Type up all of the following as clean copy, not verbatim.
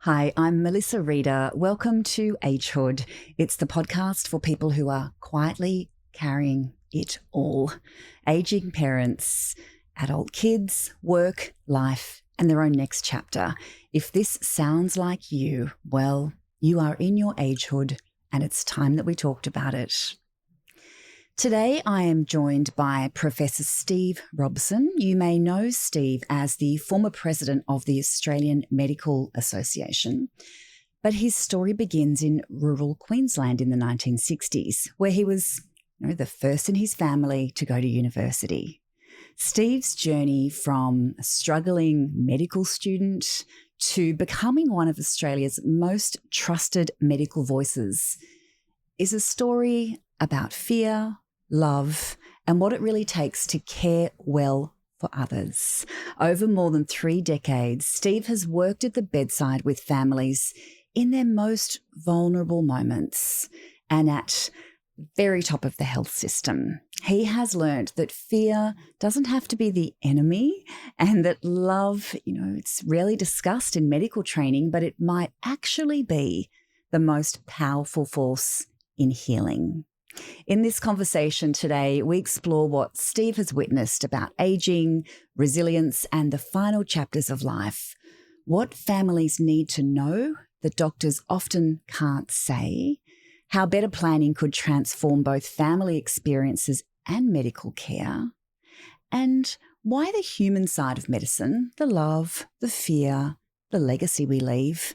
Hi, I'm Melissa Reeder. Welcome to Agehood. It's the podcast for people who are quietly carrying it all. Aging parents, adult kids, work, life, and their own next chapter. If this sounds like you, well, you are in your agehood and it's time that we talked about it. Today, I am joined by Professor Steve Robson. You may know Steve as the former president of the Australian Medical Association, but his story begins in rural Queensland in the 1960s, where he was the first in his family to go to university. Steve's journey from a struggling medical student to becoming one of Australia's most trusted medical voices is a story about fear, love, and what it really takes to care well for others. Over more than 3 decades, Steve has worked at the bedside with families in their most vulnerable moments and at the very top of the health system. He has learned that fear doesn't have to be the enemy and that love, it's rarely discussed in medical training, but it might actually be the most powerful force in healing. In this conversation today, we explore what Steve has witnessed about aging, resilience, and the final chapters of life. What families need to know that doctors often can't say, how better planning could transform both family experiences and medical care, and why the human side of medicine, the love, the fear, the legacy we leave,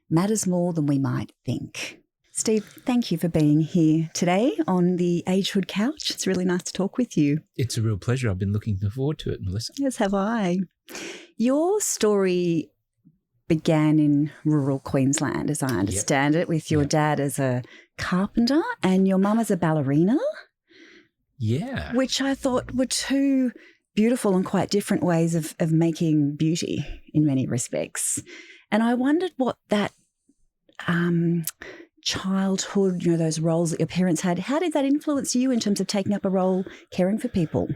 matters more than we might think. Steve, thank you for being here today on the Agehood Couch. It's really nice to talk with you. It's a real pleasure. I've been looking forward to it, Melissa. Yes, have I. Your story began in rural Queensland, as I understand it, with your dad as a carpenter and your mum as a ballerina. Yeah. Which I thought were two beautiful and quite different ways of making beauty in many respects. And I wondered what that childhood, those roles that your parents had, how did that influence you in terms of taking up a role caring for people?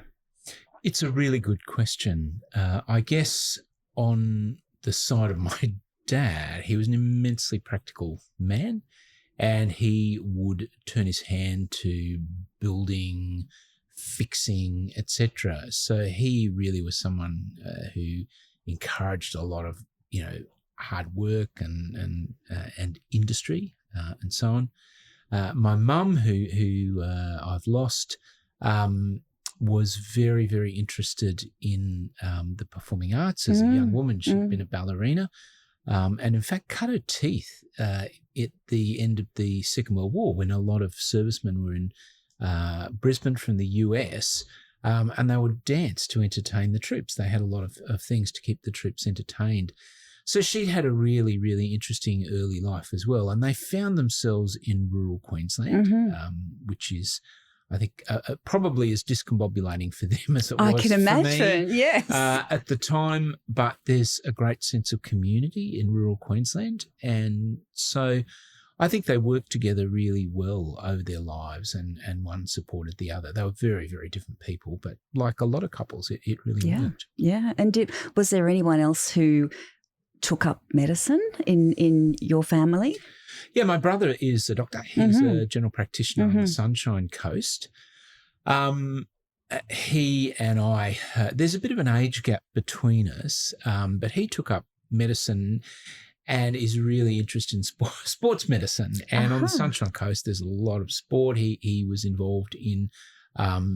It's a really good question. I guess on the side of my dad, he was an immensely practical man and he would turn his hand to building, fixing, etc. So he really was someone who encouraged a lot of, hard work and industry. And so on. My mum, who I've lost, was very, very interested in the performing arts as a young woman. She'd been a ballerina and in fact cut her teeth at the end of the Second World War when a lot of servicemen were in Brisbane from the US and they would dance to entertain the troops. They had a lot of things to keep the troops entertained. So she'd had a really, really interesting early life as well. And they found themselves in rural Queensland, which is, I think, probably as discombobulating for them as it was for me. I can imagine, yes. At the time, but there's a great sense of community in rural Queensland. And so I think they worked together really well over their lives and one supported the other. They were very, very different people, but like a lot of couples, it really worked. Yeah. And was there anyone else who took up medicine in your family? Yeah, my brother is a doctor. He's a general practitioner on the Sunshine Coast. He and I, there's a bit of an age gap between us, but he took up medicine and is really interested in sports medicine. And on the Sunshine Coast, there's a lot of sport. He was involved in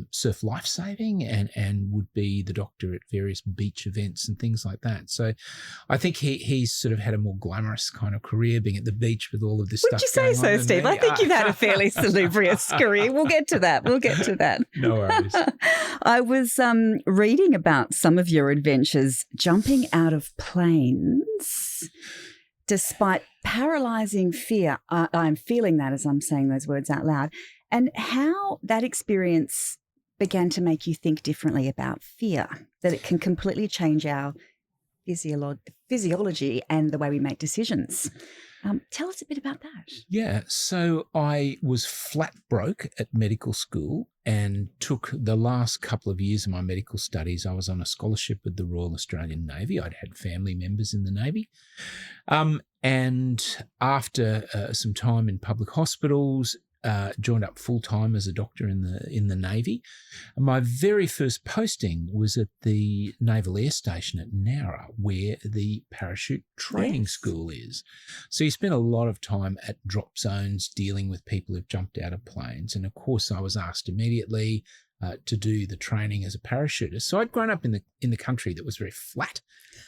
surf lifesaving and would be the doctor at various beach events and things like that. So I think he's sort of had a more glamorous kind of career being at the beach with all of this stuff going on. Would you say so, Steve? I think you've had a fairly salubrious career. We'll get to that. No worries. I was reading about some of your adventures jumping out of planes. Despite paralysing fear, I'm feeling that as I'm saying those words out loud, and how that experience began to make you think differently about fear, that it can completely change our physiology and the way we make decisions. Tell us a bit about that. Yeah, so I was flat broke at medical school and took the last couple of years of my medical studies. I was on a scholarship with the Royal Australian Navy. I'd had family members in the Navy. And after some time in public hospitals, joined up full-time as a doctor in the Navy. And my very first posting was at the Naval Air Station at Nowra, where the parachute training school is. So you spend a lot of time at drop zones dealing with people who've jumped out of planes. And of course, I was asked immediately to do the training as a parachutist. So I'd grown up in the country that was very flat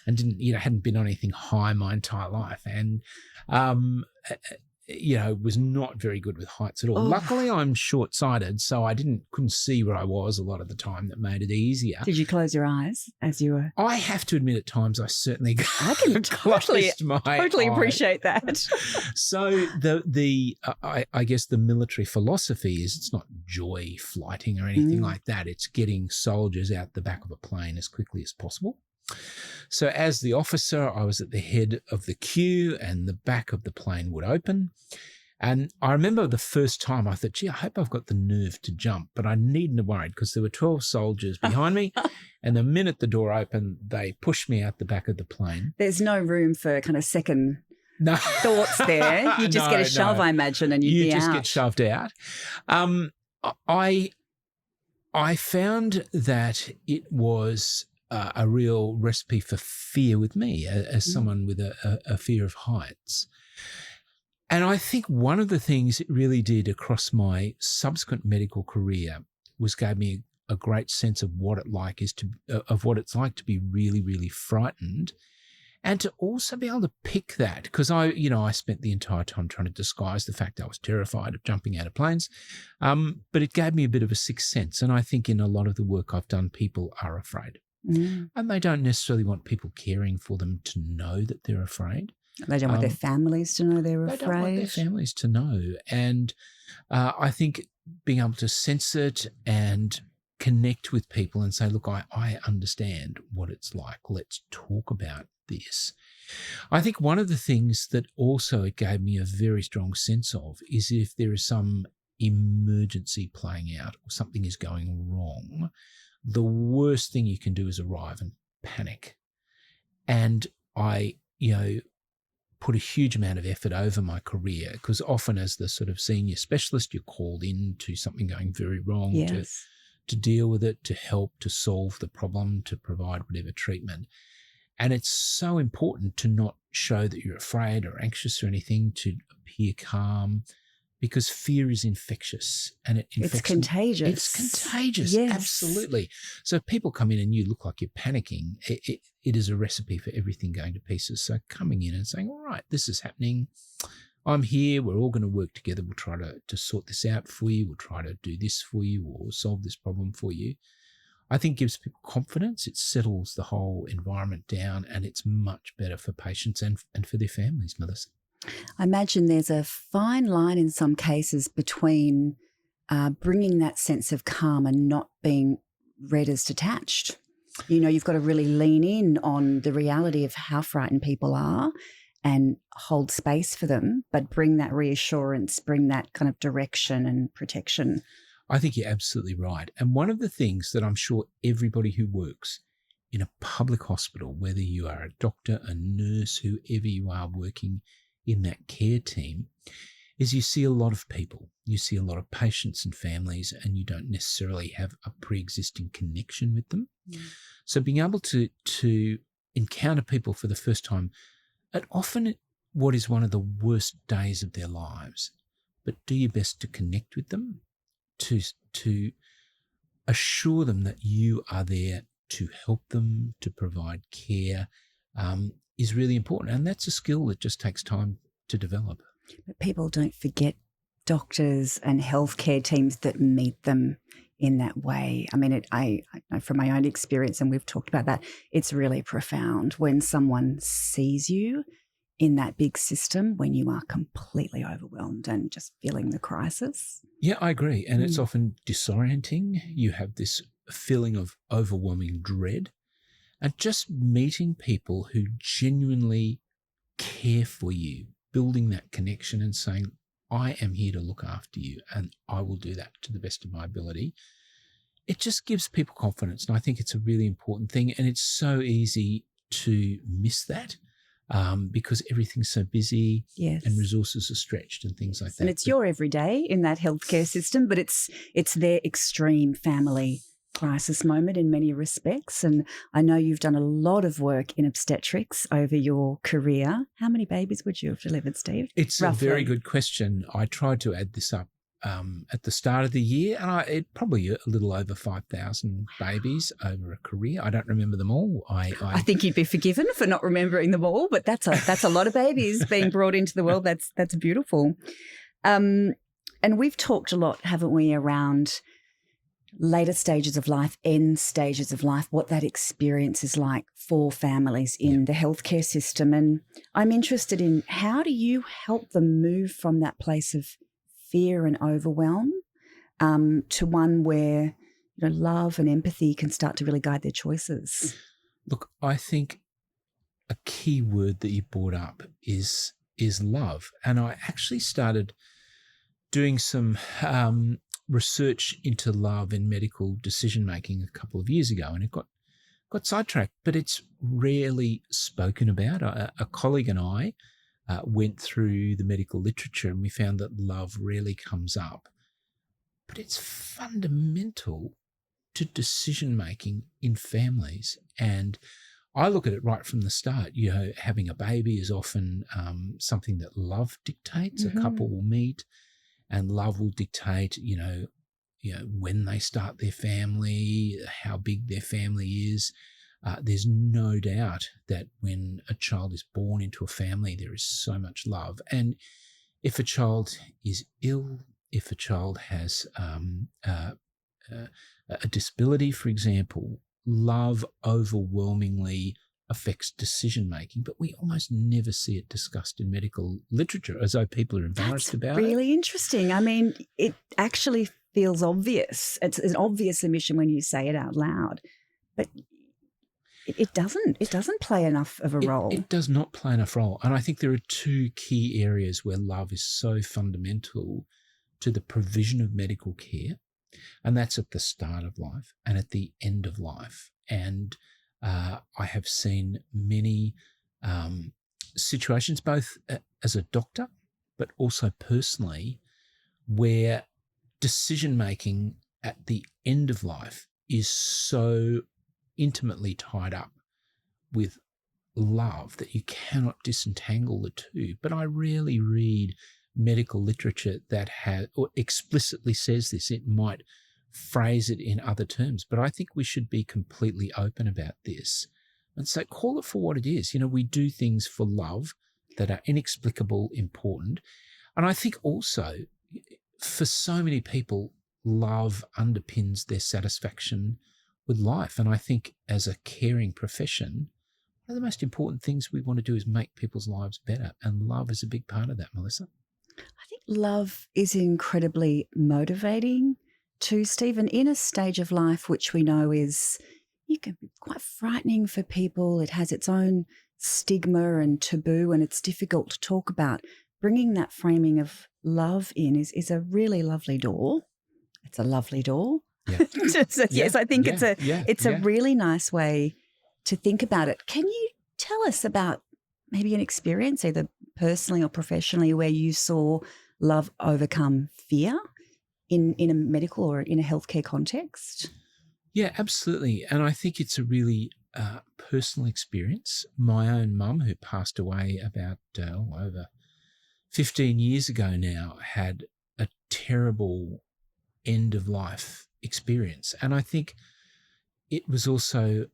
and hadn't been on anything high my entire life. And was not very good with heights at all. Oh. Luckily, I'm short-sighted, so I couldn't see where I was a lot of the time. That made it easier. Did you close your eyes as you were? I have to admit, at times I certainly I can totally appreciate that. So I guess the military philosophy is it's not joy flighting or anything like that. It's getting soldiers out the back of a plane as quickly as possible. So as the officer, I was at the head of the queue and the back of the plane would open. And I remember the first time I thought, gee, I hope I've got the nerve to jump, but I needn't have worried because there were 12 soldiers behind me. And the minute the door opened, they pushed me out the back of the plane. There's no room for kind of second thoughts there. You just get a shove, I imagine, and you just get shoved out. I found that it was a real recipe for fear with me as someone with a fear of heights. And I think one of the things it really did across my subsequent medical career was gave me a great sense of what it's like to be really, really frightened, and to also be able to pick that, because I spent the entire time trying to disguise the fact I was terrified of jumping out of planes, but it gave me a bit of a sixth sense. And I think in a lot of the work I've done, people are afraid. And they don't necessarily want people caring for them to know that they're afraid. They don't want their families to know they're afraid. They don't want their families to know. And I think being able to sense it and connect with people and say, look, I understand what it's like. Let's talk about this. I think one of the things that also it gave me a very strong sense of is if there is some emergency playing out or something is going wrong, the worst thing you can do is arrive and panic. And I, put a huge amount of effort over my career, because often as the sort of senior specialist, you're called in to something going very wrong to deal with it, to help, to solve the problem, to provide whatever treatment. And it's so important to not show that you're afraid or anxious or anything, to appear calm, because fear is infectious and it's contagious. It's contagious, yes. Absolutely. So if people come in and you look like you're panicking, it is a recipe for everything going to pieces. So coming in and saying, all right, this is happening. I'm here. We're all going to work together. We'll try to sort this out for you. We'll try to do this for you or solve this problem for you. I think gives people confidence. It settles the whole environment down, and it's much better for patients and for their families, Melissa. I imagine there's a fine line in some cases between bringing that sense of calm and not being read as detached. You've got to really lean in on the reality of how frightened people are and hold space for them, but bring that reassurance, bring that kind of direction and protection. I think you're absolutely right. And one of the things that I'm sure everybody who works in a public hospital, whether you are a doctor, a nurse, whoever you are working in that care team, is you see a lot of people. You see a lot of patients and families, and you don't necessarily have a pre-existing connection with them. So being able to encounter people for the first time at often what is one of the worst days of their lives, but do your best to connect with them, to assure them that you are there to help them, to provide care, is really important. And that's a skill that just takes time to develop. But people don't forget doctors and healthcare teams that meet them in that way. I mean, I know from my own experience, and we've talked about that, it's really profound when someone sees you in that big system when you are completely overwhelmed and just feeling the crisis. Yeah, I agree. And it's often disorienting. You have this feeling of overwhelming dread. And just meeting people who genuinely care for you, building that connection and saying, I am here to look after you and I will do that to the best of my ability. It just gives people confidence. And I think it's a really important thing. And it's so easy to miss that. because everything's so busy Yes. and resources are stretched and things like that. And it's your everyday in that healthcare system, but it's their extreme family crisis moment in many respects. And I know you've done a lot of work in obstetrics over your career. How many babies would you have delivered, Steve? It's roughly? A very good question. I tried to add this up at the start of the year, and it probably a little over 5,000 babies over a career. I don't remember them all. I think you'd be forgiven for not remembering them all, but that's a lot of babies being brought into the world. That's beautiful. And we've talked a lot, haven't we, around later stages of life, end stages of life, what that experience is like for families in the healthcare system. And I'm interested in, how do you help them move from that place of fear and overwhelm to one where love and empathy can start to really guide their choices? Look, I think a key word that you brought up is love. And I actually started doing some research into love in medical decision-making a couple of years ago, and it got sidetracked, but it's rarely spoken about. A colleague and I went through the medical literature, and we found that love rarely comes up, but it's fundamental to decision-making in families. And I look at it right from the start. Having a baby is often something that love dictates. Mm-hmm. A couple will meet, and love will dictate, when they start their family, how big their family is. There's no doubt that when a child is born into a family, there is so much love. And if a child is ill, if a child has a disability, for example, love overwhelmingly affects decision-making, but we almost never see it discussed in medical literature, as though people are embarrassed about it. That's really interesting. I mean, it actually feels obvious. It's an obvious omission when you say it out loud, but it doesn't play enough of a role. It does not play enough role. And I think there are two key areas where love is so fundamental to the provision of medical care, and that's at the start of life and at the end of life. And I have seen many situations, both as a doctor, but also personally, where decision-making at the end of life is so intimately tied up with love that you cannot disentangle the two. But I rarely read medical literature that has or explicitly says this. It might phrase it in other terms, but I think we should be completely open about this and say, call it for what it is. We do things for love that are inexplicable, important. And I think also for so many people, love underpins their satisfaction with life. And I think as a caring profession, one of the most important things we want to do is make people's lives better. And love is a big part of that, Melissa. I think love is incredibly motivating too, Stephen, in a stage of life which we know you can be quite frightening for people. It has its own stigma and taboo, and it's difficult to talk about. Bringing that framing of love in is a really lovely door. It's a lovely door. Yeah. So, yes, I think it's a really nice way to think about it. Can you tell us about maybe an experience, either personally or professionally, where you saw love overcome fear in a medical or in a healthcare context? Yeah, absolutely. And I think it's a really personal experience. My own mum, who passed away about over 15 years ago now, had a terrible end-of-life experience. And I think it was also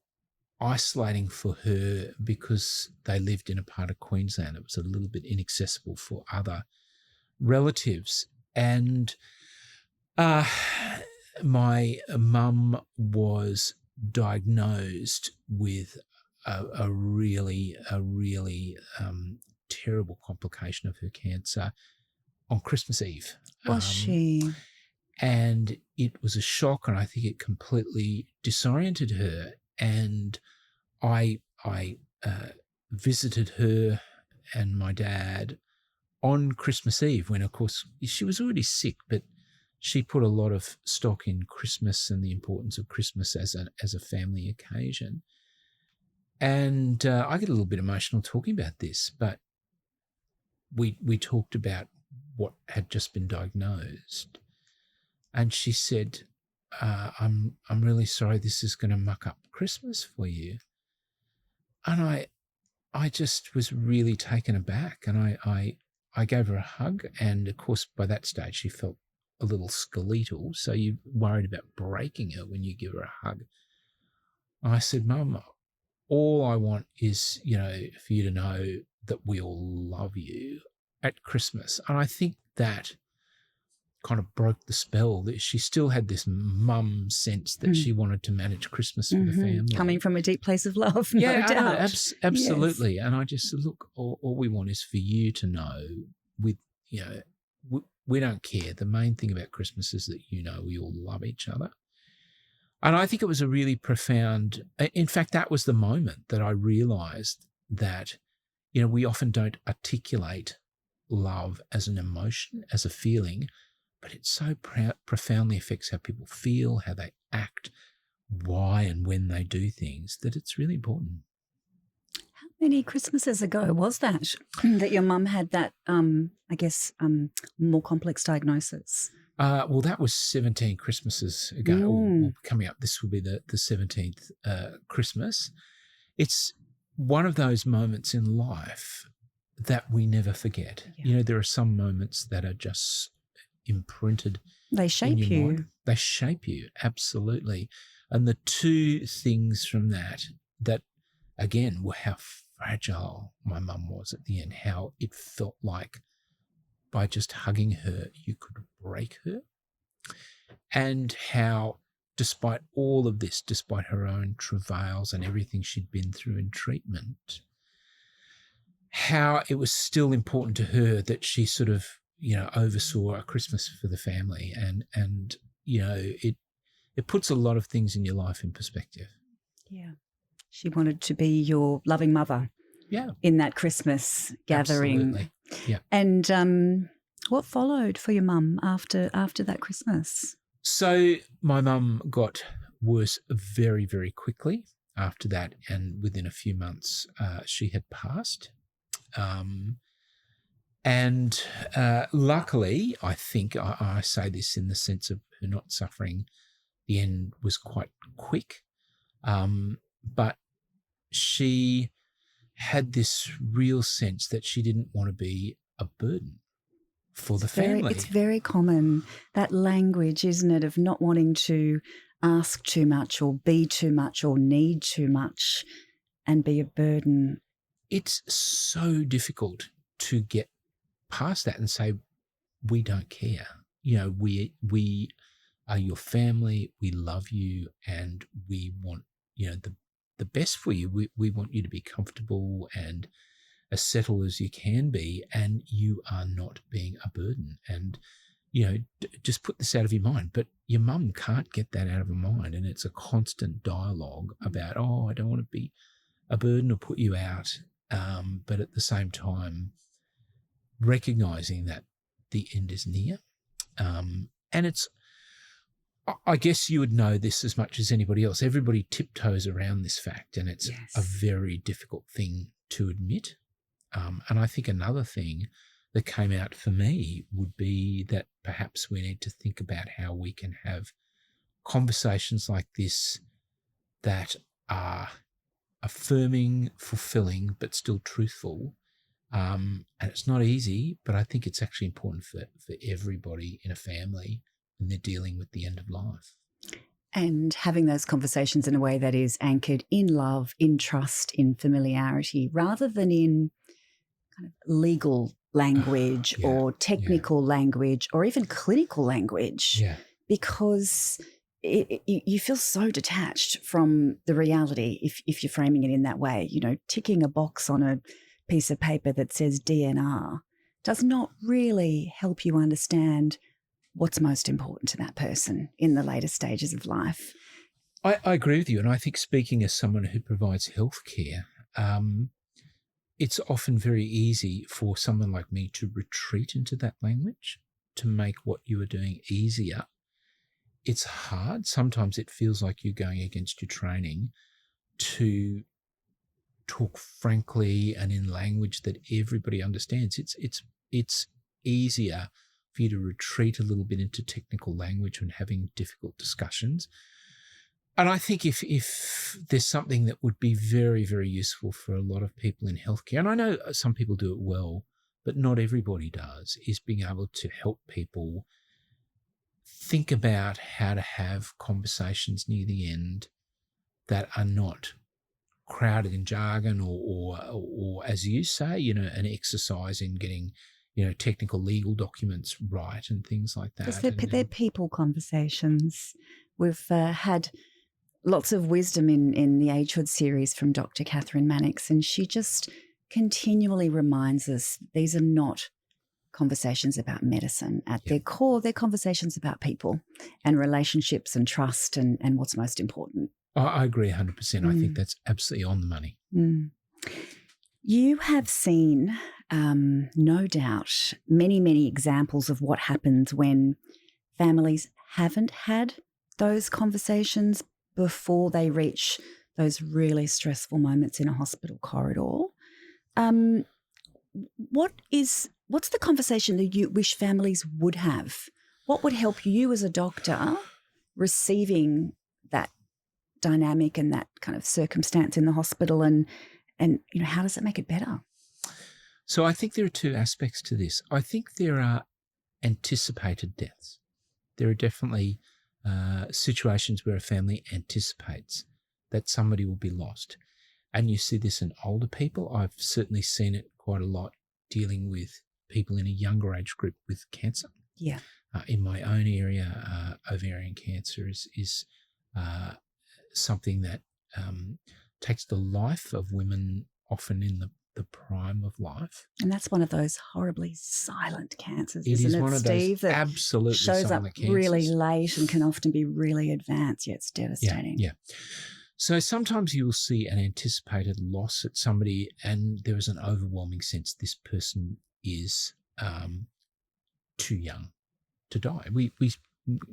isolating for her because they lived in a part of Queensland. It was a little bit inaccessible for other relatives. And my mum was diagnosed with a really terrible complication of her cancer on Christmas Eve. Was she? And it was a shock, and I think it completely disoriented her. And I visited her and my dad on Christmas Eve when, of course, she was already sick, but she put a lot of stock in Christmas and the importance of Christmas as a family occasion. And I get a little bit emotional talking about this, but we talked about what had just been diagnosed. And she said, I'm really sorry this is going to muck up Christmas for you. And I just was really taken aback, and I gave her a hug, and of course by that stage she felt a little skeletal, so you're worried about breaking her when you give her a hug. And I said, Mum, all I want is, for you to know that we all love you at Christmas. And I think that kind of broke the spell, that she still had this mum sense that she wanted to manage Christmas for the family. Coming from a deep place of love, no doubt. No, absolutely. Yes. And I just said, look, all we want is for you to know we don't care. The main thing about Christmas is that, we all love each other. And I think it was a really profound, in fact, that was the moment that I realized that, we often don't articulate love as an emotion, as a feeling, but it so profoundly affects how people feel, how they act, why and when they do things, that it's really important. How many Christmases ago was that your mum had that, more complex diagnosis? Well, that was 17 Christmases ago. Or coming up, this will be the 17th Christmas. It's one of those moments in life that we never forget. Yeah. There are some moments that are just imprinted. They shape you. Mind. They shape you, absolutely. And the two things from that again, were how fragile my mum was at the end, how it felt like by just hugging her, you could break her. And how, despite all of this, despite her own travails and everything she'd been through in treatment, how it was still important to her that she sort of, oversaw a Christmas for the family. And it puts a lot of things in your life in perspective. Yeah. She wanted to be your loving mother. Yeah. In that Christmas gathering. Absolutely. Yeah. And what followed for your mum after that Christmas? So my mum got worse very, very quickly after that, and within a few months she had passed. And luckily, I think I say this in the sense of her not suffering, the end was quite quick. But she had this real sense that she didn't want to be a burden for the family. It's very common, that language, isn't it, of not wanting to ask too much or be too much or need too much and be a burden. It's so difficult to get past that and say, we don't care. We are your family, we love you, and we want, the best for you. We want you to be comfortable and as settled as you can be, and you are not being a burden. And, just put this out of your mind. But your mum can't get that out of her mind, and it's a constant dialogue about, I don't want to be a burden or put you out. But at the same time, recognizing that the end is near. And it's, I guess you would know this as much as anybody else. Everybody tiptoes around this fact, and it's a very difficult thing to admit. And I think another thing that came out for me would be that perhaps we need to think about how we can have conversations like this that are affirming, fulfilling, but still truthful. And it's not easy, but I think it's actually important for everybody in a family when they're dealing with the end of life. And having those conversations in a way that is anchored in love, in trust, in familiarity, rather than in kind of legal language or technical language or even clinical language. Yeah. Because you feel so detached from the reality if you're framing it in that way. Ticking a box on a piece of paper that says DNR does not really help you understand what's most important to that person in the later stages of life. I agree with you. And I think, speaking as someone who provides healthcare, it's often very easy for someone like me to retreat into that language, to make what you are doing easier. It's hard. Sometimes it feels like you're going against your training to talk frankly and in language that everybody understands. It's easier for you to retreat a little bit into technical language when having difficult discussions. And I think if there's something that would be very, very useful for a lot of people in healthcare, and I know some people do it well, but not everybody does, is being able to help people think about how to have conversations near the end that are not crowded in jargon or as you say, an exercise in getting, technical legal documents right and things like that. They're people conversations. We've had lots of wisdom in the Agehood series from Dr. Catherine Mannix, and she just continually reminds us these are not conversations about medicine. At their core, they're conversations about people and relationships and trust and what's most important. I agree 100%. I think that's absolutely on the money. You have seen, no doubt, many, many examples of what happens when families haven't had those conversations before they reach those really stressful moments in a hospital corridor. What's the conversation that you wish families would have? What would help you as a doctor receiving that dynamic and that kind of circumstance in the hospital, and how does it make it better? So I think there are two aspects to this. I think there are anticipated deaths. There are definitely situations where a family anticipates that somebody will be lost. And you see this in older people. I've certainly seen it quite a lot dealing with people in a younger age group with cancer. Yeah. In my own area, ovarian cancer is something that takes the life of women often in the prime of life. And that's one of those horribly silent cancers, It is one of Steve, those that absolutely shows silent up cancers. really late and can often be really advanced, yet it's devastating. Yeah. So sometimes you will see an anticipated loss at somebody and there is an overwhelming sense this person is too young to die. We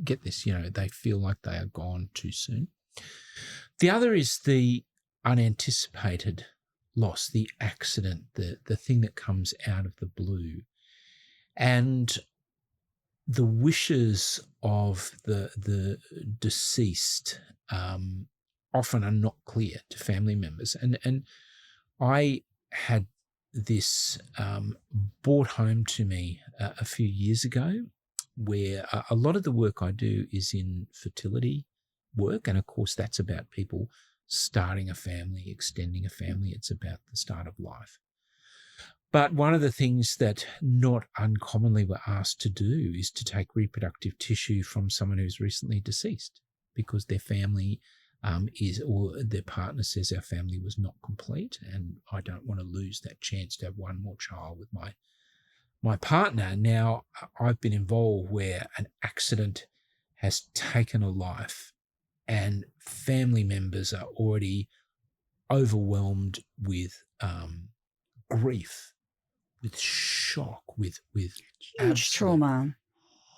get this, they feel like they are gone too soon. The other is the unanticipated loss, the accident, the thing that comes out of the blue. And the wishes of the deceased often are not clear to family members. And I had this brought home to me a few years ago, where a lot of the work I do is in fertility work. And of course, that's about people starting a family, extending a family. It's about the start of life. But one of the things that not uncommonly we're asked to do is to take reproductive tissue from someone who's recently deceased because their family or their partner says our family was not complete and I don't want to lose that chance to have one more child with my partner. Now, I've been involved where an accident has taken a life and family members are already overwhelmed with grief, with shock, with huge trauma,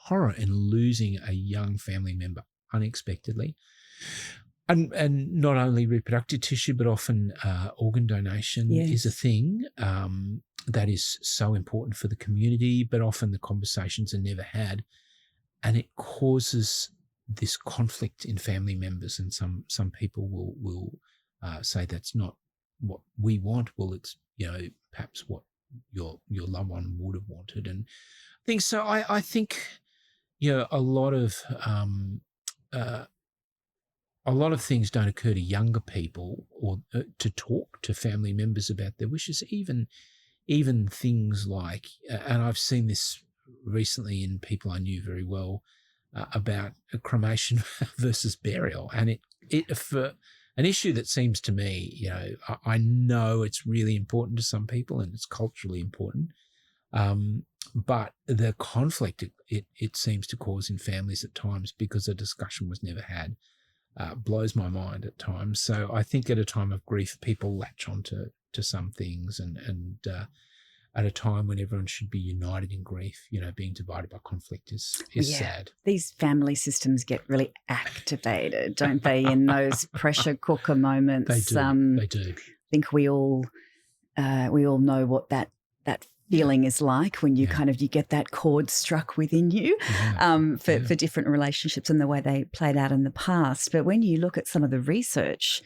horror in losing a young family member unexpectedly. And not only reproductive tissue, but often organ donation is a thing that is so important for the community, but often the conversations are never had. And it causes this conflict in family members. And some people will say that's not what we want. Well, it's, perhaps what your loved one would have wanted. And things. So I think, a lot of things don't occur to younger people or to talk to family members about their wishes, even things like, and I've seen this recently in people I knew very well, about a cremation versus burial. And it for an issue that seems to me, I know it's really important to some people and it's culturally important, but the conflict it seems to cause in families at times because a discussion was never had blows my mind at times. So I think at a time of grief, people latch onto some things, and at a time when everyone should be united in grief, being divided by conflict is sad. These family systems get really activated, don't they, in those pressure cooker moments? They do. think we all know what that feeling is like when you you get that chord struck within you for different relationships and the way they played out in the past. But when you look at some of the research,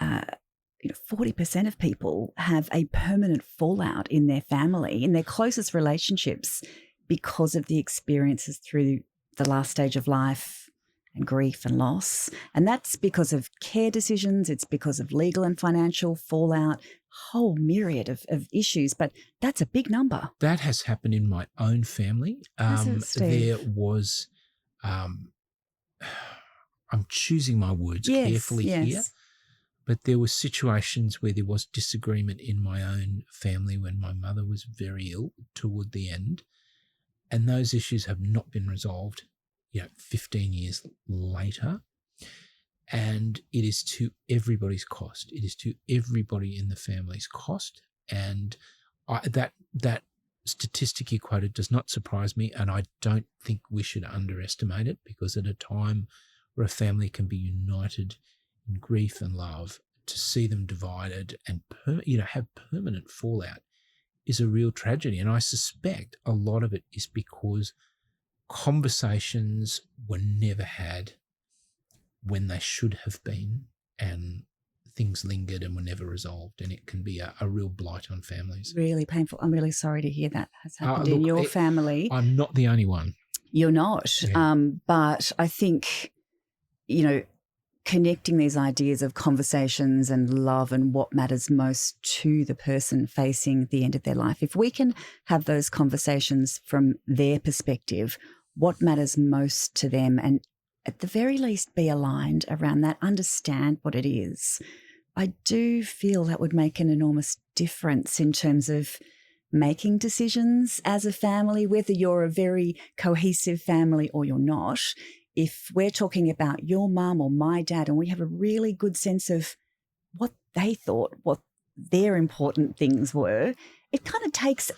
40% of people have a permanent fallout in their family, in their closest relationships, because of the experiences through the last stage of life and grief and loss. And that's because of care decisions. It's because of legal and financial fallout, whole myriad of issues. But that's a big number. That has happened in my own family. Has it, Steve? There was, I'm choosing my words carefully here, but there were situations where there was disagreement in my own family when my mother was very ill toward the end. And those issues have not been resolved, 15 years later. And it is to everybody's cost. It is to everybody in the family's cost. And that statistic you quoted does not surprise me. And I don't think we should underestimate it, because at a time where a family can be united in grief and love, to see them divided and have permanent fallout is a real tragedy. And I suspect a lot of it is because conversations were never had when they should have been, and things lingered and were never resolved, and it can be a real blight on families. Really painful. I'm really sorry to hear that has happened in your family. I'm not the only one. You're not. Yeah. But I think, connecting these ideas of conversations and love and what matters most to the person facing the end of their life, if we can have those conversations from their perspective, what matters most to them, and at the very least be aligned around that, understand what it is, I do feel that would make an enormous difference in terms of making decisions as a family, whether you're a very cohesive family or you're not. If we're talking about your mum or my dad and we have a really good sense of what they thought, what their important things were, it kind of takes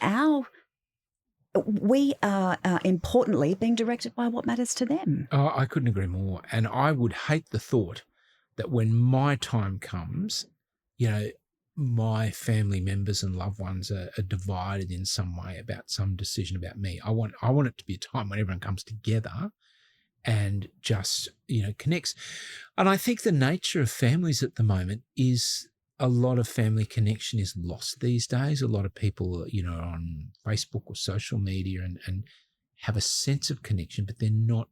we are importantly being directed by what matters to them. Oh, I couldn't agree more. And I would hate the thought that when my time comes, my family members and loved ones are divided in some way about some decision about me. I want it to be a time when everyone comes together and just, connects. And I think the nature of families at the moment is a lot of family connection is lost these days. A lot of people, are on Facebook or social media and have a sense of connection, but they're not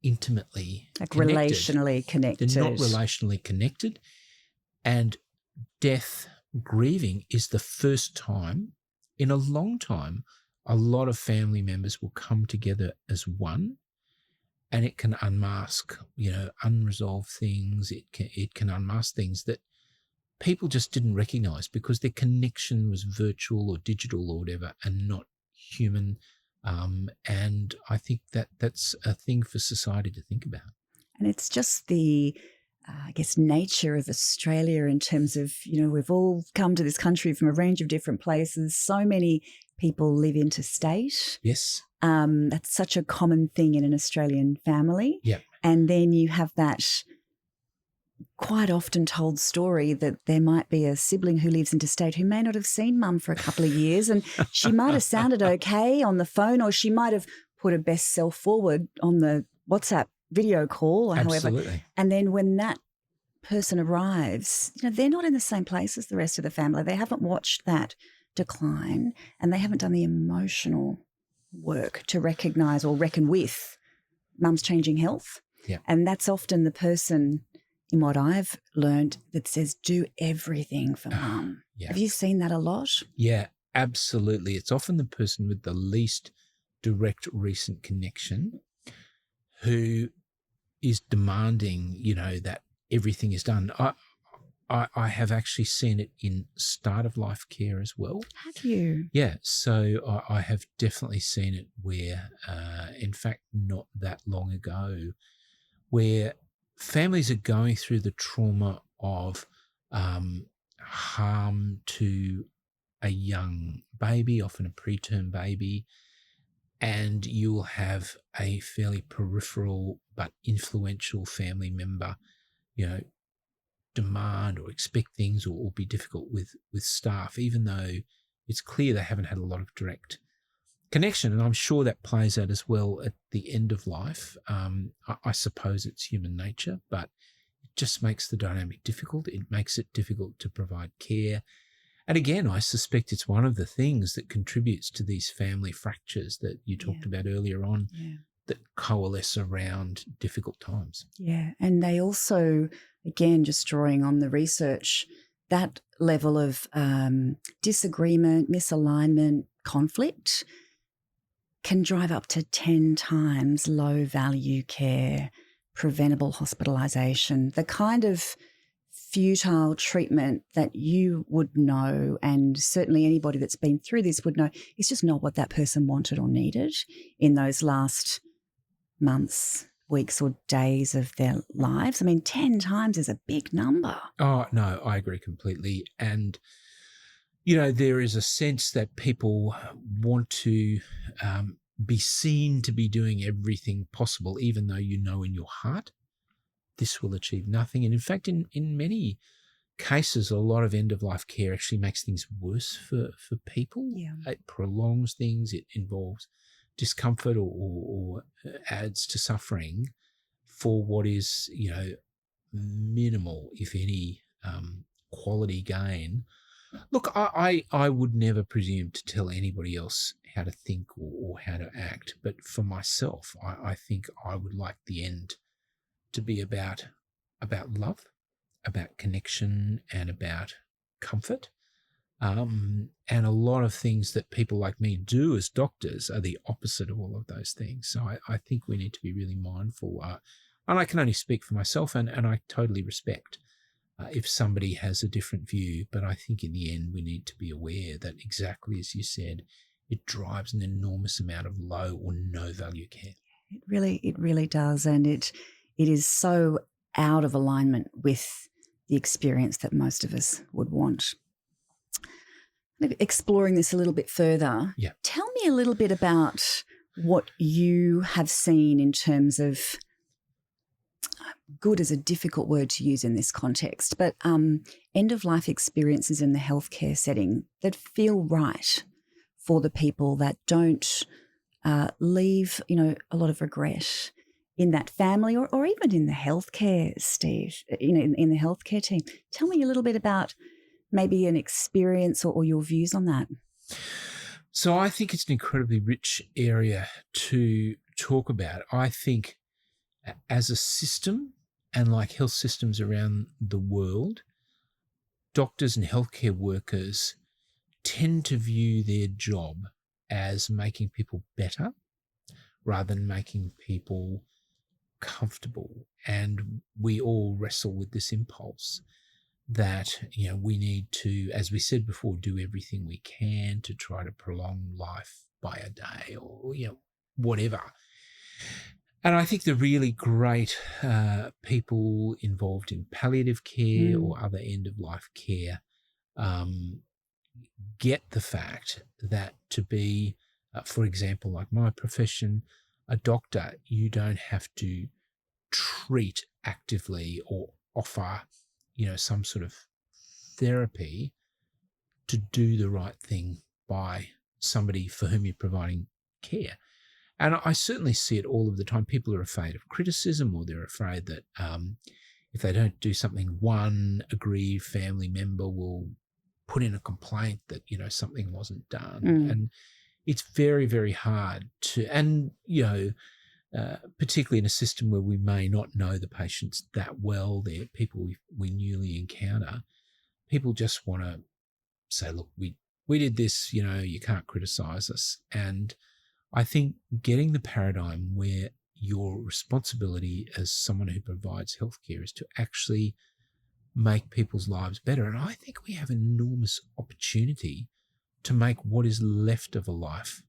intimately connected. Relationally connected. They're not relationally connected. And death grieving is the first time in a long time a lot of family members will come together as one, and it can unmask, unresolved things. It can unmask things that people just didn't recognize because their connection was virtual or digital or whatever and not human. And I think that's a thing for society to think about. And it's just the, nature of Australia in terms of, we've all come to this country from a range of different places. So many people live interstate. Yes. That's such a common thing in an Australian family. Yeah. And then you have that quite often told story that there might be a sibling who lives interstate who may not have seen mum for a couple of years, and she might have sounded okay on the phone, or she might have put her best self forward on the WhatsApp video call or Absolutely. however. And then when that person arrives, they're not in the same place as the rest of the family. They haven't watched that decline, and they haven't done the emotional work to recognise or reckon with mum's changing health. Yeah. And that's often the person, in what I've learned, that says, do everything for mum. Yeah. Have you seen that a lot? Yeah, absolutely. It's often the person with the least direct recent connection who is demanding, that everything is done. I have actually seen it in start of life care as well. Have you? Yeah, so I have definitely seen it where, in fact, not that long ago, where families are going through the trauma of harm to a young baby, often a preterm baby, and you'll have a fairly peripheral but influential family member, demand or expect things or be difficult with staff, even though it's clear they haven't had a lot of direct connection. And I'm sure that plays out as well at the end of life. I suppose it's human nature, but it just makes the dynamic difficult. It makes it difficult to provide care. And again, I suspect it's one of the things that contributes to these family fractures that you talked about earlier on, that coalesce around difficult times. Yeah. And they also, again, just drawing on the research, that level of disagreement, misalignment, conflict can drive up to 10 times low value care, preventable hospitalisation, the kind of futile treatment that you would know, and certainly anybody that's been through this would know, it's just not what that person wanted or needed in those last months, weeks or days of their lives. I mean, 10 times is a big number. Oh, no, I agree completely. And, you know, there is a sense that people want to be seen to be doing everything possible, even though you know in your heart this will achieve nothing. And in fact, in many cases, a lot of end-of-life care actually makes things worse for people. Yeah. It prolongs things. It involves discomfort or adds to suffering for what is, you know, minimal, if any, quality gain. Look, I would never presume to tell anybody else how to think or how to act. But for myself, I think I would like the end to be about love, about connection, and about comfort. And a lot of things that people like me do as doctors are the opposite of all of those things. So I think we need to be really mindful. And I can only speak for myself, and I totally respect if somebody has a different view. But I think in the end, we need to be aware that, exactly as you said, it drives an enormous amount of low or no value care. It really does. And it is so out of alignment with the experience that most of us would want. Exploring this a little bit further, tell me a little bit about what you have seen in terms of, good is a difficult word to use in this context, but end-of-life experiences in the healthcare setting that feel right for the people, that don't leave, you know, a lot of regret in that family or even in the healthcare, Steve, you know, in the healthcare team. Tell me a little bit about maybe an experience or your views on that. So I think it's an incredibly rich area to talk about. I think as a system, and like health systems around the world, doctors and healthcare workers tend to view their job as making people better rather than making people comfortable. And we all wrestle with this impulse that, you know, we need to, as we said before, do everything we can to try to prolong life by a day or, you know, whatever. And I think the really great people involved in palliative care or other end-of-life care get the fact that to be, for example, like my profession, a doctor, you don't have to treat actively or offer, you know, some sort of therapy to do the right thing by somebody for whom you're providing care. And I certainly see it all of the time. People are afraid of criticism, or they're afraid that if they don't do something, one aggrieved family member will put in a complaint that, you know, something wasn't done. And it's very, very hard to, and, you know, particularly in a system where we may not know the patients that well, they're people we newly encounter, people just want to say, look, we did this, you know, you can't criticize us. And I think getting the paradigm where your responsibility as someone who provides healthcare is to actually make people's lives better. And I think we have an enormous opportunity to make what is left of a life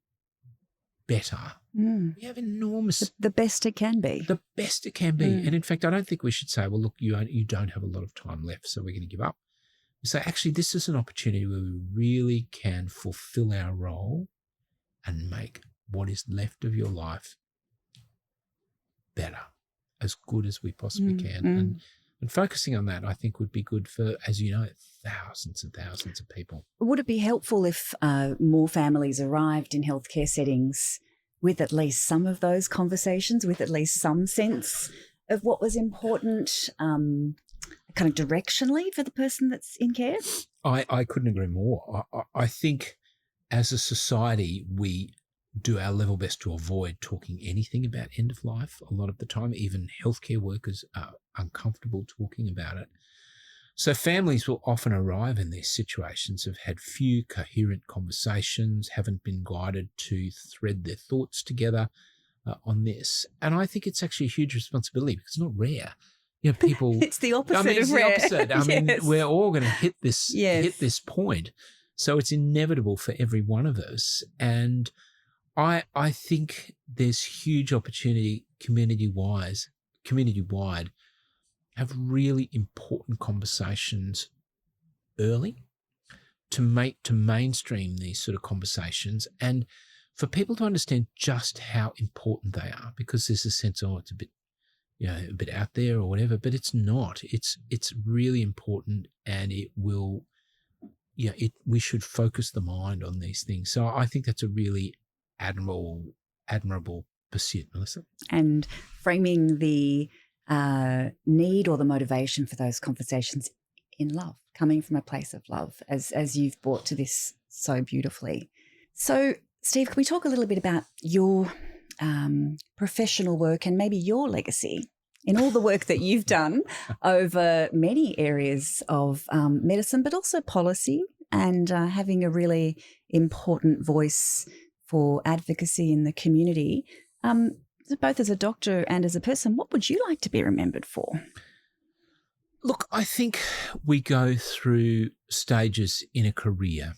better. We have enormous... The best it can be. The best it can be. And in fact, I don't think we should say, well, look, you don't have a lot of time left, so we're going to give up. We say, actually, this is an opportunity where we really can fulfill our role and make what is left of your life better, as good as we possibly can. And And focusing on that, I think, would be good for, as you know, thousands and thousands of people. Would it be helpful if more families arrived in healthcare settings with at least some of those conversations, with at least some sense of what was important, kind of directionally for the person that's in care? I couldn't agree more. I think as a society, we do our level best to avoid talking anything about end of life a lot of the time. Even healthcare workers are uncomfortable talking about it. So families will often arrive in these situations, have had few coherent conversations, haven't been guided to thread their thoughts together on this. And I think it's actually a huge responsibility because it's not rare. You know, people. It's the opposite it's of rare. the opposite. I mean, Yes. we're all going to hit this Yes. point. So it's inevitable for every one of us. And I think there's huge opportunity community-wide, have really important conversations early to mainstream these sort of conversations and for people to understand just how important they are, because there's a sense, it's a bit, a bit out there or whatever, but it's not. It's really important, and it will, we should focus the mind on these things. So I think that's a really admirable pursuit, Melissa. And framing the need or the motivation for those conversations in love, coming from a place of love, as you've brought to this so beautifully. So, Steve, can we talk a little bit about your professional work and maybe your legacy in all the work that you've done over many areas of medicine, but also policy, and having a really important voice for advocacy in the community? Both as a doctor and as a person, what would you like to be remembered for? Look, I think we go through stages in a career,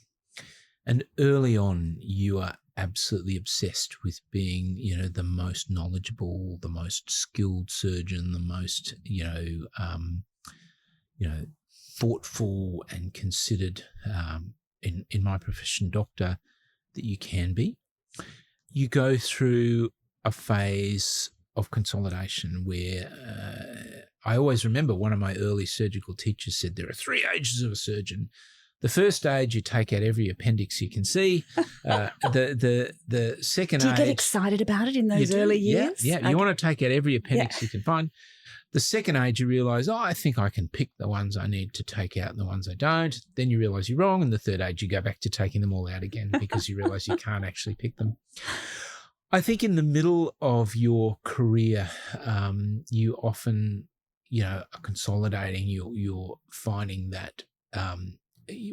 and early on you are absolutely obsessed with being, the most knowledgeable, the most skilled surgeon, the most, thoughtful and considered, in my profession, doctor, that you can be. You go through a phase of consolidation where I always remember one of my early surgical teachers said there are 3 ages of a surgeon. The first age, you take out every appendix you can see. The second age... Do you get excited about it in those early years? Yeah. You want to take out every appendix you can find. The second age, you realise, I think I can pick the ones I need to take out and the ones I don't. Then you realise you're wrong. And the third age, you go back to taking them all out again because you realise you can't actually pick them. I think in the middle of your career, you often, are consolidating. You're finding that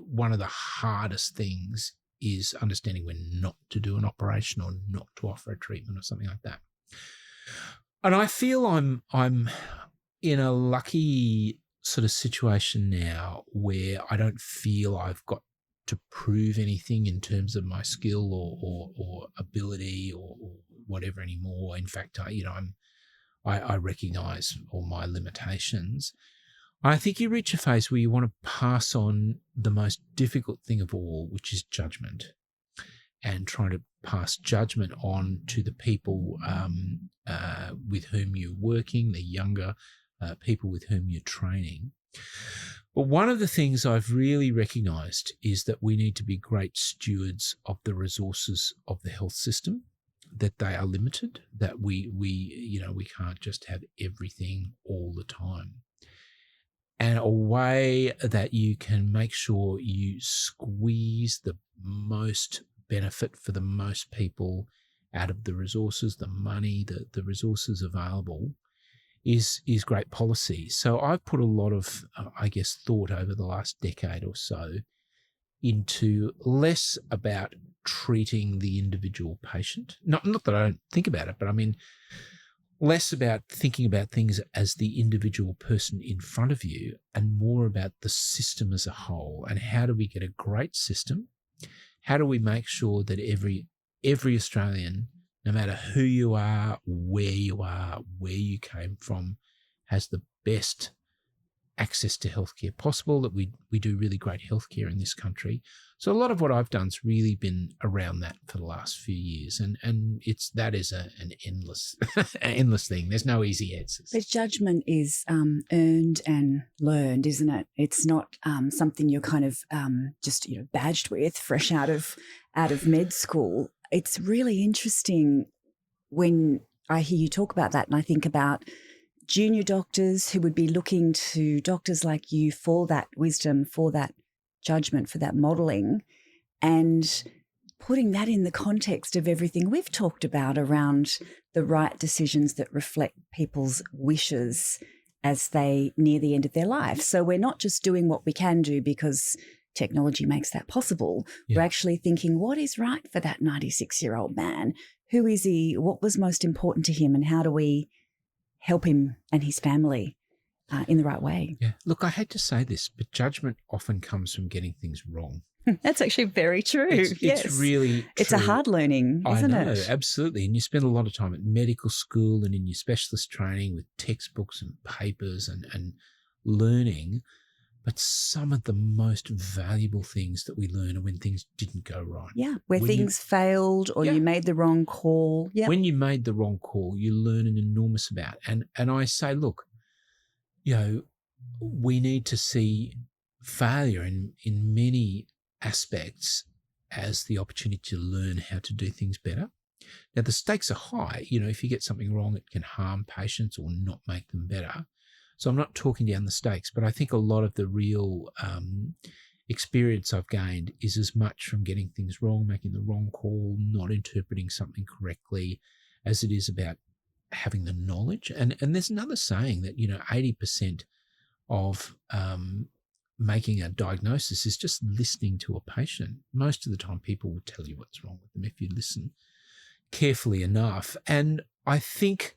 one of the hardest things is understanding when not to do an operation or not to offer a treatment or something like that. And I feel I'm in a lucky sort of situation now where I don't feel I've got to prove anything in terms of my skill or ability or whatever anymore. In fact, I recognise all my limitations. I think you reach a phase where you want to pass on the most difficult thing of all, which is judgment, and trying to pass judgment on to the people with whom you're working, the younger people with whom you're training. But one of the things I've really recognised is that we need to be great stewards of the resources of the health system, that they are limited, that we can't just have everything all the time. And a way that you can make sure you squeeze the most benefit for the most people out of the resources, the money, the resources available is great policy. So I've put a lot of, thought over the last decade or so into less about treating the individual patient. Not that I don't think about it, but I mean less about thinking about things as the individual person in front of you and more about the system as a whole. And how do we get a great system? How do we make sure that every Australian, no matter who you are, where you came from, has the best access to healthcare possible, that we do really great healthcare in this country. So a lot of what I've done has really been around that for the last few years, and that is an endless thing. There's no easy answers. But judgment is earned and learned, isn't it? It's not something you're kind of just badged with fresh out of med school. It's really interesting when I hear you talk about that, and I think about junior doctors who would be looking to doctors like you for that wisdom, for that judgment, for that modelling, and putting that in the context of everything we've talked about around the right decisions that reflect people's wishes as they near the end of their life. So we're not just doing what we can do because technology makes that possible. Yeah. We're actually thinking, what is right for that 96-year-old man? Who is he? What was most important to him? And how do we help him and his family in the right way? Yeah. Look, I hate to say this, but judgment often comes from getting things wrong. That's actually very true. It's really true. It's a hard learning, isn't it? I know, absolutely. And you spend a lot of time at medical school and in your specialist training with textbooks and papers and learning. But some of the most valuable things that we learn are when things didn't go right. Yeah, where things failed or you made the wrong call. Yeah. When you made the wrong call, you learn an enormous amount. And I say, look, we need to see failure in many aspects as the opportunity to learn how to do things better. Now, the stakes are high. If you get something wrong, it can harm patients or not make them better. So I'm not talking down the stakes, but I think a lot of the real experience I've gained is as much from getting things wrong, making the wrong call, not interpreting something correctly, as it is about having the knowledge. And there's another saying that, 80% of making a diagnosis is just listening to a patient. Most of the time people will tell you what's wrong with them if you listen carefully enough. And I think,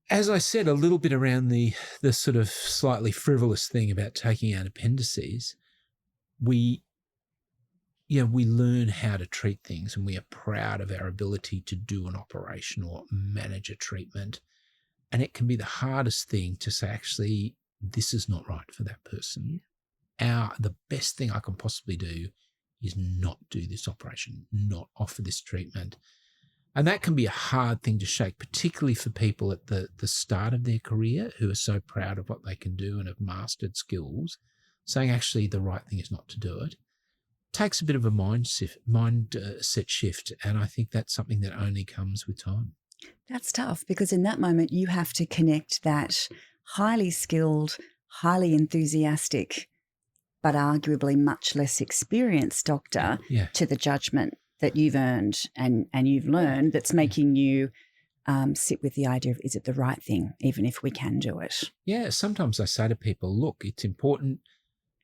as I said, a little bit around the sort of slightly frivolous thing about taking out appendices, we learn how to treat things, and we are proud of our ability to do an operation or manage a treatment. And it can be the hardest thing to say, actually, this is not right for that person. The best thing I can possibly do is not do this operation, not offer this treatment. And that can be a hard thing to shake, particularly for people at the start of their career who are so proud of what they can do and have mastered skills. Saying actually the right thing is not to do it takes a bit of a mindset shift. And I think that's something that only comes with time. That's tough, because in that moment you have to connect that highly skilled, highly enthusiastic, but arguably much less experienced doctor to the judgment that you've earned and you've learned that's making you sit with the idea of, is it the right thing, even if we can do it? Yeah, sometimes I say to people, look, it's important.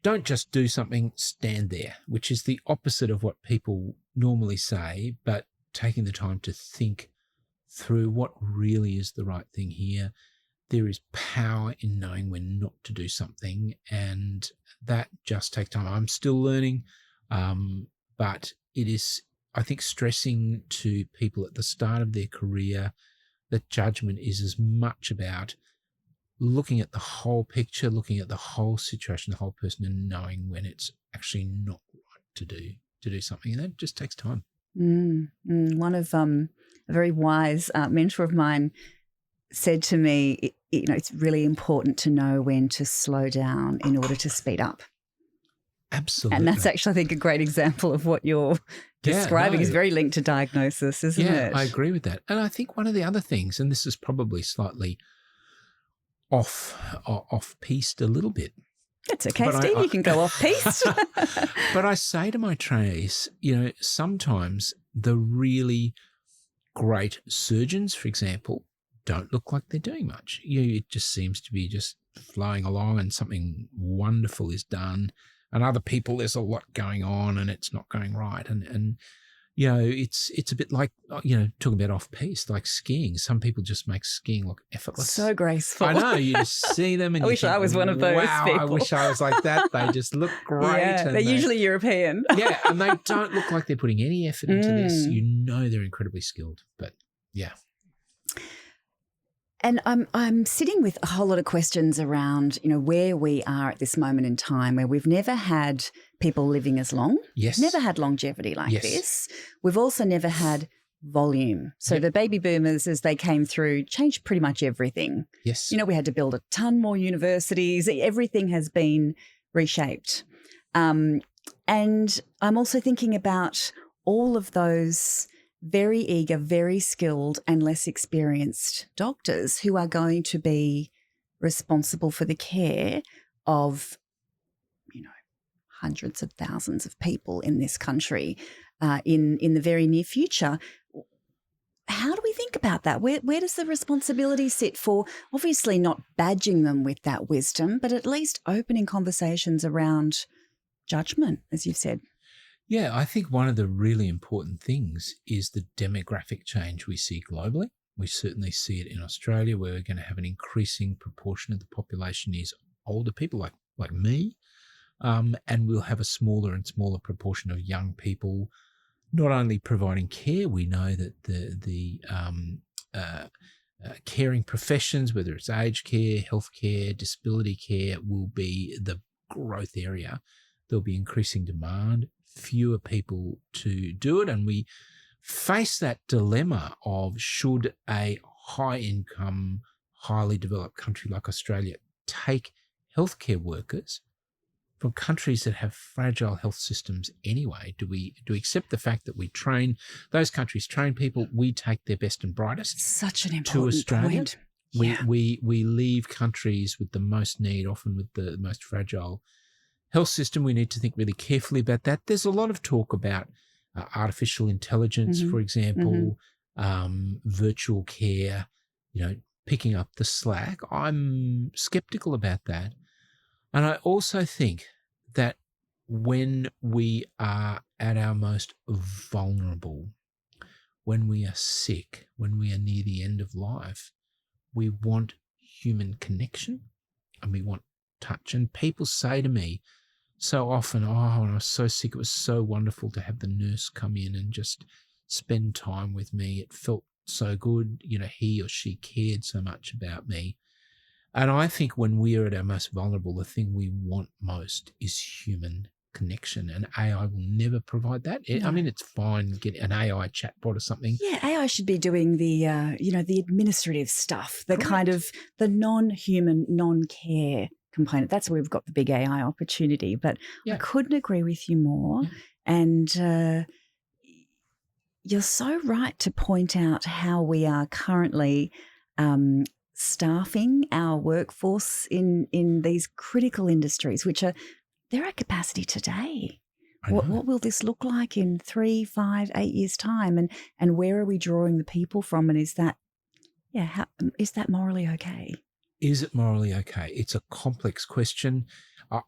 Don't just do something, stand there, which is the opposite of what people normally say, but taking the time to think through what really is the right thing here. There is power in knowing when not to do something, and that just takes time. I'm still learning, but it is, I think, stressing to people at the start of their career that judgment is as much about looking at the whole picture, looking at the whole situation, the whole person, and knowing when it's actually not right to do something. And that just takes time. One of a very wise mentor of mine said to me, it's really important to know when to slow down in order to speed up. Absolutely. And that's actually, I think, a great example of what you're describing is very linked to diagnosis, isn't it? Yeah, I agree with that. And I think one of the other things, and this is probably slightly off-piste a little bit. That's okay, Steve. You can go off-piste. But I say to my trainees, sometimes the really great surgeons, for example, don't look like they're doing much. It just seems to be just flowing along and something wonderful is done. And other people, there's a lot going on and it's not going right. And it's a bit like, talking about off-piste, like skiing. Some people just make skiing look effortless. So graceful. I know. You just see them and I wish I was one of those people. I wish I was like that. They just look great. Yeah, and they're usually European. Yeah, and they don't look like they're putting any effort into this. They're incredibly skilled. But, yeah. And I'm sitting with a whole lot of questions around, where we are at this moment in time where we've never had people living as long. Yes. Never had longevity like Yes. this. We've also never had volume. So Yep. the baby boomers, as they came through, changed pretty much everything. Yes. We had to build a ton more universities. Everything has been reshaped. And I'm also thinking about all of those very eager, very skilled and less experienced doctors who are going to be responsible for the care of, hundreds of thousands of people in this country in the very near future. How do we think about that? Where does the responsibility sit for obviously not badging them with that wisdom, but at least opening conversations around judgment, as you've said? Yeah, I think one of the really important things is the demographic change we see globally. We certainly see it in Australia, where we're going to have an increasing proportion of the population is older people like me, and we'll have a smaller and smaller proportion of young people not only providing care. We know that the caring professions, whether it's aged care, healthcare, disability care, will be the growth area. There'll be increasing demand, fewer people to do it, and we face that dilemma of, should a high-income, highly developed country like Australia take healthcare workers from countries that have fragile health systems anyway? Do we accept the fact that those countries train people, we take their best and brightest Such an to important Australia? point. We leave countries with the most need, often with the most fragile health system. We need to think really carefully about that. There's a lot of talk about artificial intelligence, for example, virtual care, picking up the slack. I'm skeptical about that. And I also think that when we are at our most vulnerable, when we are sick, when we are near the end of life, we want human connection and we want touch. And people say to me so often, when I was so sick, it was so wonderful to have the nurse come in and just spend time with me. It felt so good. He or she cared so much about me. And I think when we are at our most vulnerable, the thing we want most is human connection, and AI will never provide that. No. I mean, it's fine get an AI chatbot or something. Yeah, AI should be doing the the administrative stuff, the Correct. kind of the non-human, non-care component. That's where we've got the big AI opportunity. But I couldn't agree with you more. And you're so right to point out how we are currently staffing our workforce in these critical industries, which they're at capacity today. What will this look like in 3, 5, 8 years' time? And where are we drawing the people from? And is that morally okay? Is it morally okay? It's a complex question.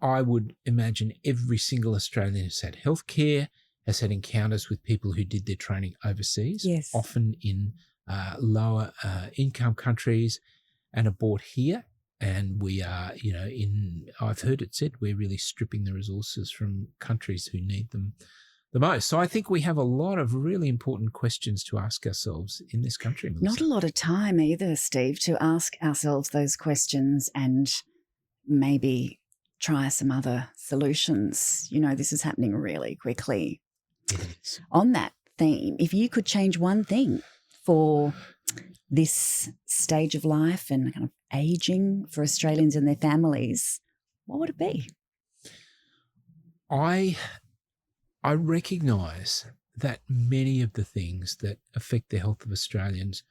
I would imagine every single Australian has had healthcare, has had encounters with people who did their training overseas, often in lower income countries, and are brought here. And we are, I've heard it said, we're really stripping the resources from countries who need them the most. So I think we have a lot of really important questions to ask ourselves in this country, Melissa. Not a lot of time either, Steve, to ask ourselves those questions and maybe try some other solutions. This is happening really quickly. It is. On that theme, if you could change one thing for this stage of life and kind of aging for Australians and their families, what would it be? I recognise that many of the things that affect the health of Australians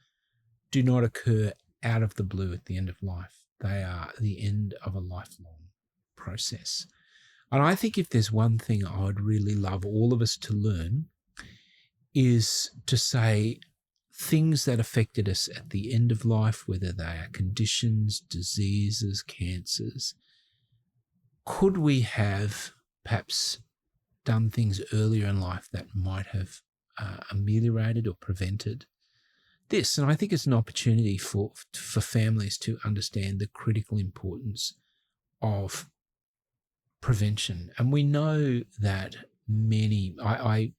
do not occur out of the blue at the end of life. They are the end of a lifelong process. And I think if there's one thing I would really love all of us to learn is to say things that affected us at the end of life, whether they are conditions, diseases, cancers, could we have perhaps done things earlier in life that might have ameliorated or prevented this? And I think it's an opportunity for families to understand the critical importance of prevention. And we know that I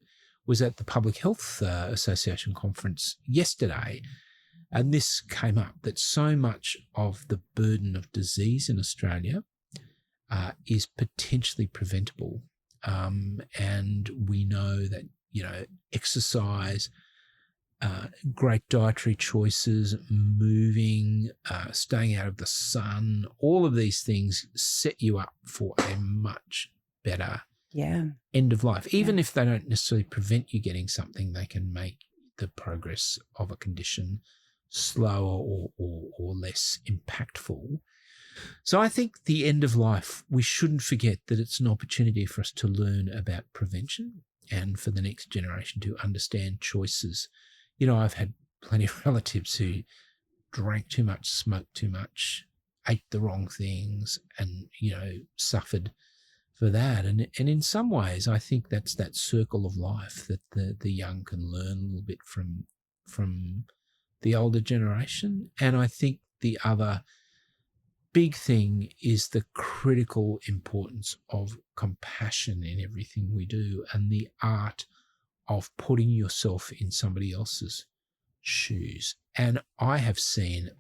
was at the Public Health Association conference yesterday, And this came up, that so much of the burden of disease in Australia is potentially preventable. And we know that, exercise, great dietary choices, moving, staying out of the sun, all of these things set you up for a much better end of life. Even if they don't necessarily prevent you getting something, they can make the progress of a condition slower or less impactful. So I think the end of life, we shouldn't forget that it's an opportunity for us to learn about prevention and for the next generation to understand choices. I've had plenty of relatives who drank too much, smoked too much, ate the wrong things, and, suffered for that. And in some ways, I think that's that circle of life that the young can learn a little bit from the older generation. And I think the other big thing is the critical importance of compassion in everything we do, and the art of putting yourself in somebody else's shoes. And I have seen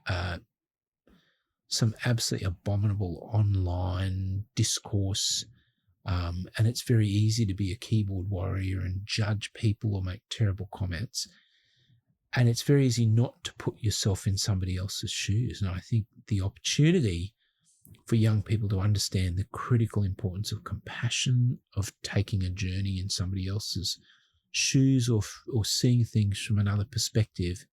some absolutely abominable online discourse, and it's very easy to be a keyboard warrior and judge people or make terrible comments. And it's very easy not to put yourself in somebody else's shoes. And I think the opportunity for young people to understand the critical importance of compassion, of taking a journey in somebody else's shoes, or seeing things from another perspective,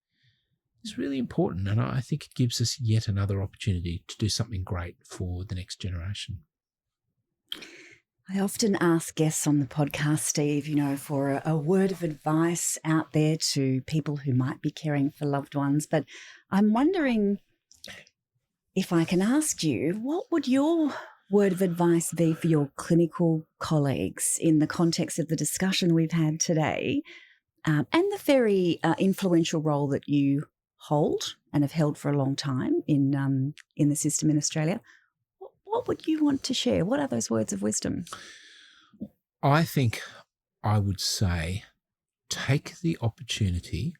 is really important. And I think it gives us yet another opportunity to do something great for the next generation. I often ask guests on the podcast, Steve, for a word of advice out there to people who might be caring for loved ones. But I'm wondering if I can ask you, what would your word of advice be for your clinical colleagues in the context of the discussion we've had today, and the very influential role that you hold and have held for a long time in the system in Australia? What would you want to share? What are those words of wisdom? I think I would say take the opportunity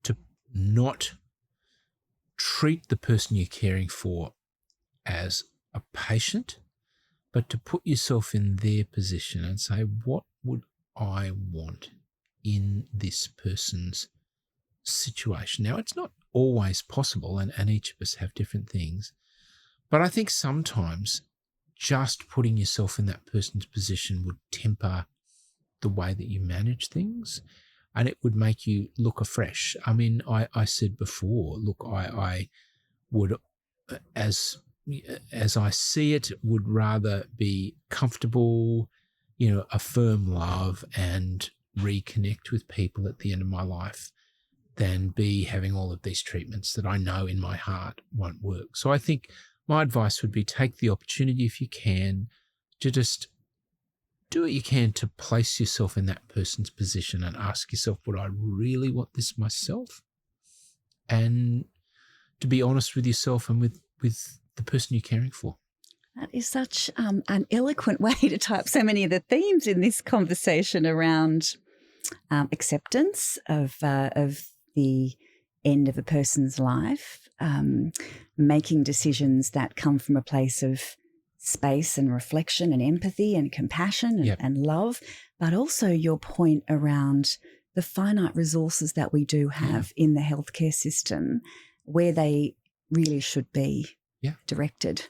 to not treat the person you're caring for as a patient, but to put yourself in their position and say, what would I want in this person's situation? Now, it's not always possible, and each of us have different things. But I think sometimes just putting yourself in that person's position would temper the way that you manage things, and it would make you look afresh. I mean, I said before, look, I would, as I see it, would rather be comfortable, affirm love and reconnect with people at the end of my life than be having all of these treatments that I know in my heart won't work. So I think my advice would be take the opportunity, if you can, to just do what you can to place yourself in that person's position and ask yourself, would I really want this myself? And to be honest with yourself and with the person you're caring for. That is such an eloquent way to tie up so many of the themes in this conversation around acceptance of the end of a person's life, making decisions that come from a place of space and reflection and empathy and compassion and love, but also your point around the finite resources that we do have in the healthcare system, where they really should be directed,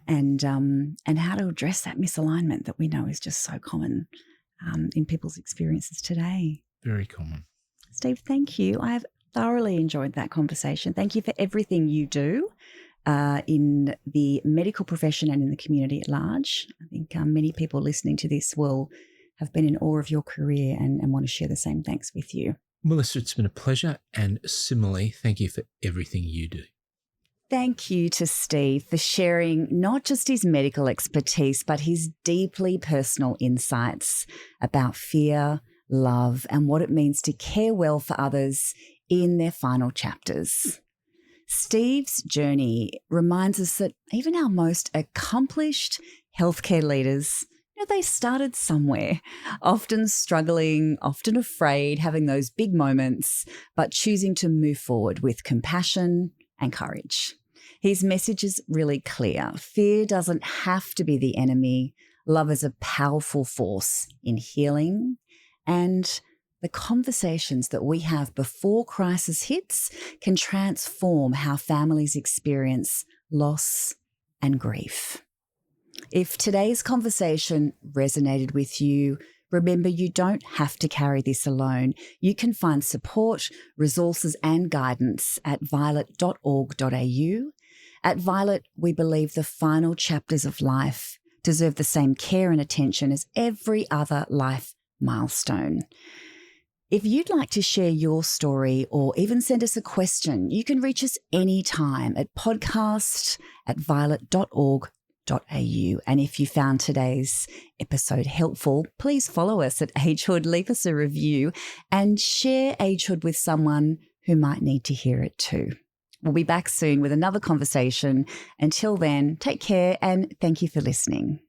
and how to address that misalignment that we know is just so common in people's experiences today. Very common. Steve, thank you. I have thoroughly enjoyed that conversation. Thank you for everything you do in the medical profession and in the community at large. I think many people listening to this will have been in awe of your career and want to share the same thanks with you. Melissa, it's been a pleasure, and similarly, thank you for everything you do. Thank you to Steve for sharing not just his medical expertise, but his deeply personal insights about fear, love, and what it means to care well for others in their final chapters. Steve's journey reminds us that even our most accomplished healthcare leaders They started somewhere, often struggling, often afraid, having those big moments, but choosing to move forward with compassion and courage. His message is really clear. Fear doesn't have to be the enemy. Love is a powerful force in healing, and the conversations that we have before crisis hits can transform how families experience loss and grief. If today's conversation resonated with you, remember you don't have to carry this alone. You can find support, resources and guidance at violet.org.au. At Violet, we believe the final chapters of life deserve the same care and attention as every other life milestone. If you'd like to share your story or even send us a question, you can reach us anytime at podcast@violet.org.au. And if you found today's episode helpful, please follow us at Agehood, leave us a review, and share Agehood with someone who might need to hear it too. We'll be back soon with another conversation. Until then, take care and thank you for listening.